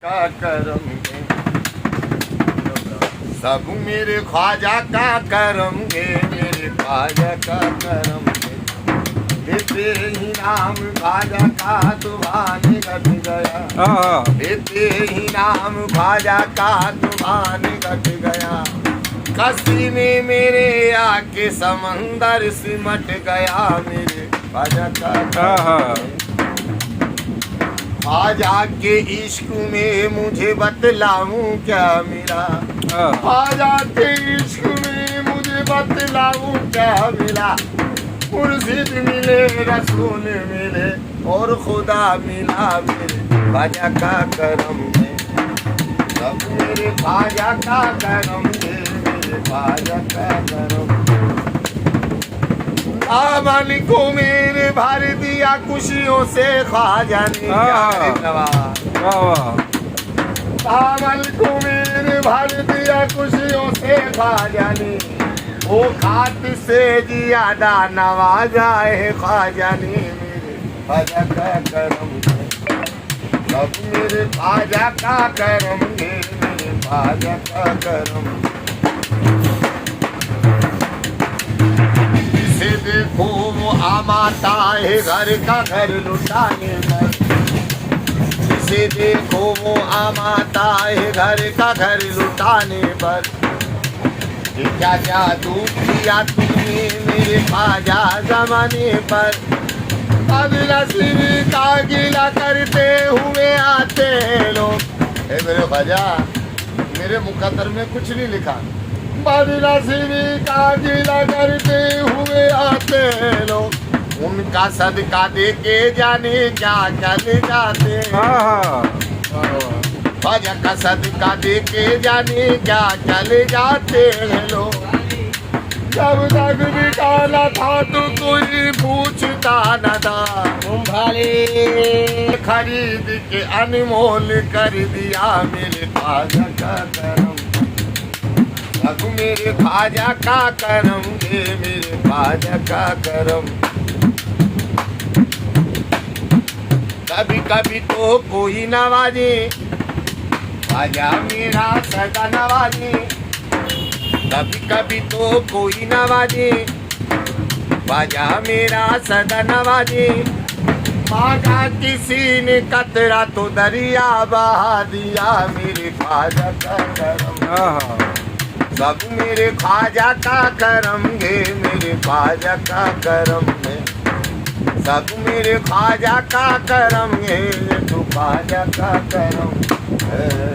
का करम है सब मेरे ख्वाजा का करम है, मेरे ख्वाजा का करम है। लेते ही नाम ख्वाजा का तूफान घट गया, लेते ही नाम ख्वाजा का तूफान घट गया। कसी में मेरे आके समंदर सिमट गया, मेरे ख्वाजा का करम है। ख्वाजा के इश्क में मुझे बतलाऊं क्या मिला, ख्वाजा के इश्क में मुझे बतलाऊं क्या मिला। मुर्शिद मिले, रसूल मिले और खुदा मिला, मेरे ख्वाजा का करम है सब मेरे ख्वाजा का करम है, मेरे ख्वाजा का करम। दामन को मेरे भर दिया खुशियों से ख्वाजा ने, दामन को मेरे भर दिया खुशियों से ख्वाजा ने। वो खात से ज्यादा नवाजा है ख्वाजा ने, मेरे ख्वाजा का करम है सब मेरे ख्वाजा का करम है, मेरे ख्वाजा का करम। देखो वो आमाता है घर का घर लुटाने पर, इसे देखो वो आमाता है घर का घर लुटाने पर। क्या जादू किया तुमने मेरे ख्वाजा जमाने पर। अब नसीब का गिला करते हुए आते लोग, मेरे ख्वाजा मेरे मुकद्दर में कुछ नहीं लिखा। बदनसीबी का गिला करते हुए आते लोग, उनका सदका दे के जाने क्या चले जाते। ख्वाजा का सदका दे के जाने क्या चले जाते हैं लोग। जब तक बिकाना था तो कोई पूछता न था, खरीद के अनमोल कर दिया, मेरे ख्वाजा का करम सब मेरे ख्वाजा का करम है, मेरे ख्वाजा का करम। कभी कभी तो कोई नवाजे, ख्वाजा मेरा सदा नवाजे। कभी कभी तो कोई नवाजे, ख्वाजा मेरा सदा नवाजे। मांगा किसी ने कतरा तो दरिया बहा दिया, मेरे ख्वाजा का करम सब मेरे ख्वाजा का करम है, मेरे ख्वाजा का करम है सब मेरे ख्वाजा का करम है, तो ख्वाजा का करम है।